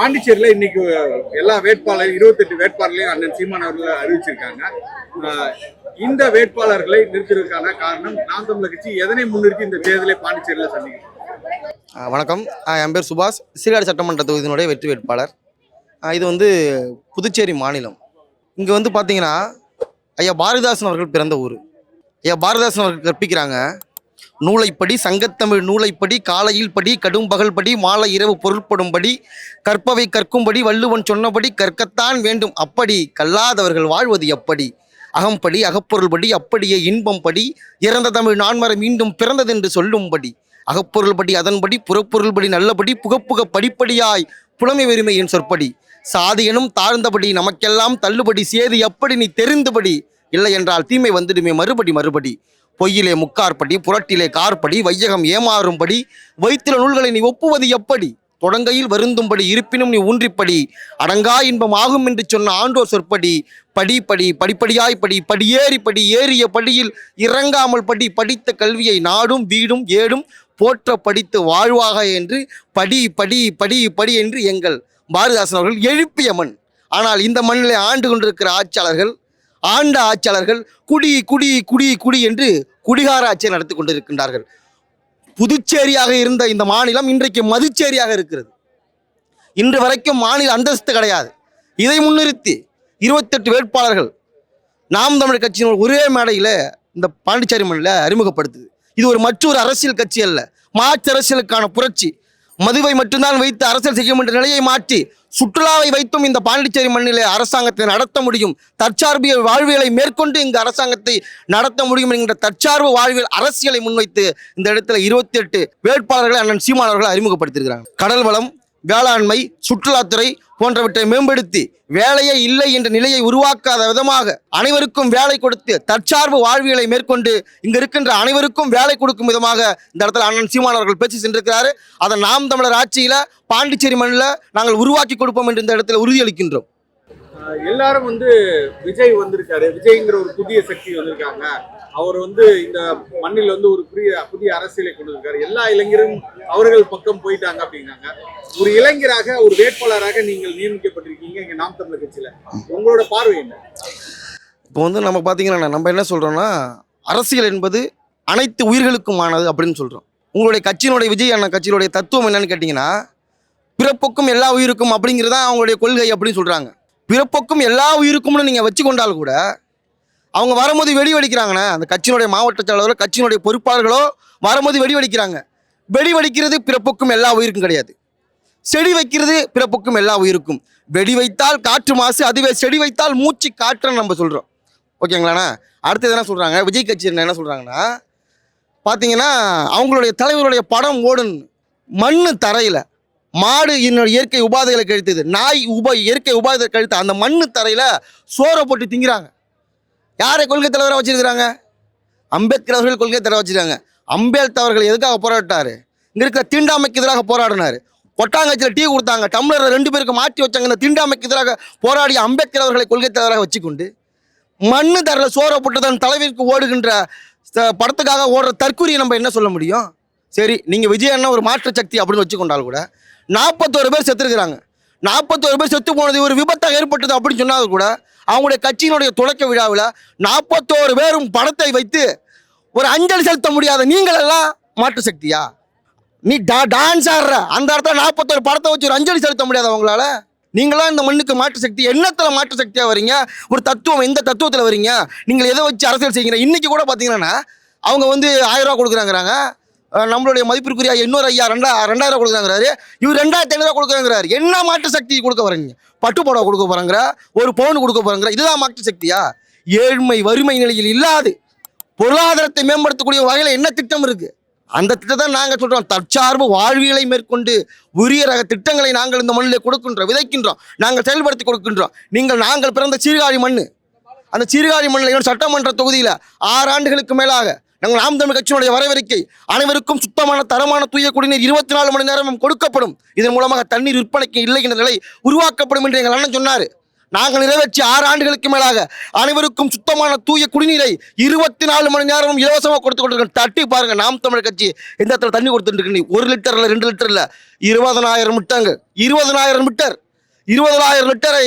பாண்டிச்சேரியில இன்னைக்கு எல்லா வேட்பாளர் 28 வேட்பாளர்களையும் அண்ணன் சீமான் அவர்கள் அறிவிச்சிருக்காங்க. இந்த வேட்பாளர்களை நிறுத்துவதற்கான காரணம் நாம் தமிழர் கட்சி எதனை முன்னிறுத்தி இந்த தேர்தலை பாண்டிச்சேரியில சந்திக்கும்? வணக்கம். என் பேர் சுபாஷ், சீர்காழி சட்டமன்ற தொகுதியினுடைய வெற்றி வேட்பாளர். இது புதுச்சேரி மாநிலம். இங்கே பார்த்தீங்கன்னா ஐயா பாரதிதாசன் அவர்கள் பிறந்த ஊர். ஐயா பாரதிதாசன் அவர்கள் கற்பிக்கிறாங்க, நூலைப்படி சங்கத்தமிழ் நூலைப்படி காலையில் படி கடும் பகல் படி மாலை இரவு பொருள்படும்படி கற்பவை கற்கும்படி வள்ளுவன் சொன்னபடி கற்கத்தான் வேண்டும், அப்படி கல்லாதவர்கள் வாழ்வது எப்படி, அகம்படி அகப்பொருள்படி அப்படியே இன்பம் படி இறந்த தமிழ் நான்மறை மீண்டும் பிறந்ததென்று சொல்லும்படி அகப்பொருள்படி அதன்படி புறப்பொருள்படி நல்லபடி புகப்புக படிப்படியாய் புலமை வெறுமையின் சொற்படி சாதி எனும் தாழ்ந்தபடி நமக்கெல்லாம் தள்ளுபடி சேது எப்படி நீ தெரிந்தபடி இல்லை என்றால் தீமை வந்துடுமே மறுபடி மறுபடி பொய்யிலே முக்கார்படி புரட்டிலே கார்படி வையகம் ஏமாறும்படி வைத்திர நூல்களை நீ ஒப்புவது எப்படி தொடங்கையில் வருந்தும்படி இருப்பினும் நீ ஊன்றிப்படி அடங்கா இன்பம் ஆகும் என்று சொன்ன ஆண்டோர் சொற்படி படி படி படிப்படியாய் படி படியேறி படி ஏறிய படியில் இறங்காமல் படி படித்த கல்வியை நாடும் வீடும் ஏடும் போற்ற படித்து வாழ்வாக என்று படி படி படி படி என்று எங்கள் பாரதிதாசன் அவர்கள் எழுப்பிய மண். ஆனால் இந்த மண்ணிலே ஆண்டு கொண்டிருக்கிற ஆட்சியாளர்கள் குடி குடி குடி குடி என்று குடிகார ஆட்சியை நடத்தி கொண்டிருக்கின்றார்கள். புதுச்சேரியாக இருந்த இந்த மாநிலம் இன்றைக்கு மதுச்சேரியாக இருக்கிறது. இன்று வரைக்கும் மாநில அந்தஸ்து கிடையாது. இதை முன்னிறுத்தி 28 வேட்பாளர்கள் நாம் தமிழர் கட்சியின் ஒரே மேடையில் இந்த பாண்டிச்சேரி மண்ணில் அறிமுகப்படுத்துது. இது மற்றொரு அரசியல் கட்சி அல்ல, மாற்று அரசியலுக்கான புரட்சி. மதுவை மட்டும்தான் வைத்து அரசியல் செய்யும் என்ற நிலையை மாற்றி சுற்றுலாவை வைத்தும் இந்த பாண்டிச்சேரி மண்ணிலே அரசாங்கத்தை நடத்த முடியும், தற்சார்பு வாழ்வியலை மேற்கொண்டு இங்கு அரசாங்கத்தை நடத்த முடியும் என்கிற தற்சார்பு வாழ்வியல் அரசியலை முன்வைத்து இந்த இடத்துல 28 வேட்பாளர்களை அண்ணன் சீமான் அவர்கள் அறிமுகப்படுத்தியிருக்கிறாங்க. கடல் வளம், வேளாண்மை, சுற்றுலாத்துறை போன்றவற்றை மேம்படுத்தி வேலையே இல்லை என்ற நிலையை உருவாக்காத விதமாக அனைவருக்கும் வேலை கொடுத்து தற்சார்பு வாழ்வியலை மேற்கொண்டு இங்க இருக்கின்ற அனைவருக்கும் வேலை கொடுக்கும் விதமாக இந்த இடத்துல அண்ணன் சீமான் அவர்கள் பேசி சென்றிருக்கிறாரு. அதை நாம் தமிழர் ஆட்சியில பாண்டிச்சேரி மண்ணில் நாங்கள் உருவாக்கி கொடுப்போம் என்று இந்த இடத்துல உறுதியளிக்கின்றோம். எல்லாரும் விஜய் வந்திருக்காரு, விஜய்ங்கிற ஒரு புதிய சக்தி வந்திருக்காங்க. அவர் இந்த மண்ணில் ஒரு புதிய அரசியலை கொண்டு இருக்காரு. எல்லா இளைஞரும் அவர்கள் பக்கம் போயிட்டாங்க அப்படிங்கிறாங்க. ஒரு இளைஞராக ஒரு வேட்பாளராக நீங்கள் நியமிக்கப்பட்டிருக்கீங்க இங்க நாம் தமிழர் கட்சியில, உங்களோட பார்வை என்ன? இப்போ நம்ம பார்த்தீங்கன்னா நம்ம என்ன சொல்றோம்னா, அரசியல் என்பது அனைத்து உயிர்களுக்குமானது அப்படின்னு சொல்றோம். உங்களுடைய கட்சியினுடைய விஜய் அண்ணன் கட்சியினுடைய தத்துவம் என்னன்னு கேட்டீங்கன்னா, பிறப்புக்கும் எல்லா உயிருக்கும் அப்படிங்கிறது தான் அவங்களுடைய கொள்கை அப்படின்னு சொல்றாங்க. பிறப்புக்கும் எல்லா உயிருக்கும்னு நீங்கள் வச்சு கொண்டால் கூட அவங்க வரும்போது வெடி வெடிக்கிறாங்கண்ணே. அந்த கட்சியினுடைய மாவட்ட செயலாளரோ கட்சியினுடைய பொறுப்பாளர்களோ வரும்போது வெடி வெடிக்கிறாங்க. வெடி வெடிக்கிறது பிறப்புக்கும் எல்லா உயிருக்கும் கிடையாது. செடி வைக்கிறது பிறப்புக்கும் எல்லா உயிருக்கும். வெடி வைத்தால் காற்று மாசு, அதுவே செடி வைத்தால் மூச்சு காற்றுன்னு நம்ம சொல்கிறோம். ஓகேங்களாண்ணா? அடுத்தது என்ன சொல்கிறாங்க, விஜய் கட்சி என்ன சொல்கிறாங்கன்னா, பார்த்தீங்கன்னா அவங்களுடைய தலைவருடைய படம் ஓடுன்னு மண்ணு தரையில் மாடு இயற்கை உபாதைகளை கழித்தது, நாய் இயற்கை உபாதைகளை கழித்த அந்த மண்ணு தரையில் சோறை போட்டு திங்கிறாங்க. யாரை கொள்கை தலைவராக வச்சிருக்கிறாங்க? அம்பேத்கர் அவர்கள் கொள்கை தலைவர் வச்சிருக்காங்க. அம்பேத்கர் அவர்கள் எதுக்காக போராட்டாரு? இங்கே இருக்கிற தீண்டாமைக்கு எதிராக போராடினார். கொட்டாங்கச்சியில் டீ கொடுத்தாங்க, டம்ளர் 2 பேருக்கு மாற்றி வச்சாங்க. இந்த தீண்டாமைக்கு எதிராக போராடிய அம்பேத்கர் அவர்களை கொள்கை தலைவராக வச்சுக்கொண்டு மண்ணு தரையில் சோறை போட்டு தன் தலைவருக்கு ஓடுகின்ற படத்துக்காக ஓடுற தற்கூரியை நம்ம என்ன சொல்ல முடியும்? சரி, நீங்கள் விஜய் அண்ணா ஒரு மாற்று சக்தி அப்படின்னு வச்சுக்கொண்டால் கூட 41 பேர் செத்துருக்கிறாங்க. 41 பேர் செத்து போனது ஒரு விபத்தாக ஏற்பட்டது அப்படின்னு சொன்னாலும் கூட அவங்களுடைய கட்சியினுடைய தொடக்க விழாவில் 41 பேரும் படத்தை வைத்து ஒரு அஞ்சலி செலுத்த முடியாத நீங்கள் எல்லாம் மாற்று சக்தியா? நீ டான்ஸ் ஆடுற அந்த இடத்துல 41 படத்தை வச்சு ஒரு அஞ்சலி செலுத்த முடியாத அவங்களால? நீங்களாம் இந்த மண்ணுக்கு மாற்று சக்தி என்னத்தில் மாற்று சக்தியாக வரீங்க? ஒரு தத்துவம் எந்த தத்துவத்தில் வரீங்க? நீங்கள் எதை வச்சு அரசியல் செய்யுங்க? இன்னைக்கு கூட பார்த்தீங்கன்னா அவங்க 1000 ரூபா கொடுக்குறாங்கிறாங்க. நம்மளுடைய மதிப்பிற்குரிய இன்னொரு ஐயா 2000 கொடுக்குறாங்கிறாரு. இவர் 2500 கொடுக்குறாங்கிறாரு. என்ன மாற்று சக்தி கொடுக்க வரீங்க? பட்டு புடவை கொடுக்க போறாங்கிற, ஒரு பவுன் கொடுக்க போறாங்கிற, இதுதான் மாற்று சக்தியா? ஏழ்மை வறுமை நிலையில் இல்லாது பொருளாதாரத்தை மேம்படுத்தக்கூடிய வகையில் என்ன திட்டம் இருக்கு? அந்த திட்டத்தை நாங்கள் சொல்றோம். தற்சார்பு வாழ்வியலை மேற்கொண்டு உரிய ரக திட்டங்களை நாங்கள் இந்த மண்ணிலே கொடுக்கின்றோம், விதைக்கின்றோம், நாங்கள் செயல்படுத்தி கொடுக்கின்றோம். நாங்கள் பிறந்த சீர்காழி மண், அந்த சீர்காழி மண்ணில் சட்டமன்ற தொகுதியில் 6 ஆண்டுகளுக்கு மேலாக நாங்கள் நாம் தமிழ் கட்சியினுடைய வரவேற்கை அனைவருக்கும் சுத்தமான தரமான தூய குடிநீர் 24 மணி நேரமும் கொடுக்கப்படும். இதன் மூலமாக தண்ணீர் விற்பனைக்கு இல்லை என்ற நிலை உருவாக்கப்படும் என்று எங்கள் அண்ணன் சொன்னார். நாங்கள் நிறைவேற்றி 6 ஆண்டுகளுக்கு மேலாக அனைவருக்கும் சுத்தமான தூய குடிநீரை 24 மணி நேரமும் இலவசமாக கொடுத்து கொண்டிருக்கோம். தட்டி பாருங்க, நாம் தமிழர் கட்சி எந்த இடத்துல தண்ணி கொடுத்துட்டு இருக்கு. 1 லிட்டர் இல்லை, 2 லிட்டர் இல்லை, 20,000 மிட்டாங்க, 20,000 லிட்டர், 20,000 லிட்டரை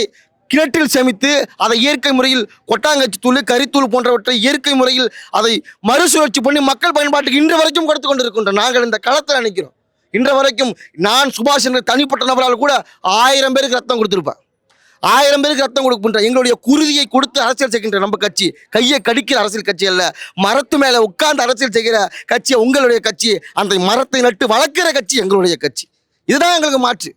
கிணற்றில் சேமித்து அதை இயற்கை முறையில் கொட்டாங்கச்சி தூள், கரித்தூள் போன்றவற்றை இயற்கை முறையில் அதை மறுசுழற்சி பண்ணி மக்கள் பயன்பாட்டுக்கு இன்று வரைக்கும் கொடுத்து கொண்டிருக்கின்றோம். நாங்கள் இந்த களத்தில் நிற்கிறோம். இன்று வரைக்கும் நான் சுபாஷ் என்ற தனிப்பட்ட நபரால் கூட 1000 பேருக்கு ரத்தம் கொடுத்துருப்பேன். 1000 பேருக்கு ரத்தம் கொடுக்கின்ற எங்களுடைய குருதியை கொடுத்து அரசியல் செய்கின்ற நம்ம கட்சி கையை கடிக்கிற அரசியல் கட்சி அல்ல. மரத்து மேலே உட்கார்ந்து அரசியல் செய்கிற கட்சி உங்களுடைய கட்சி. அந்த மரத்தை நட்டு வளர்க்கிற கட்சி எங்களுடைய கட்சி. இதுதான் எங்களுக்கு மாற்று.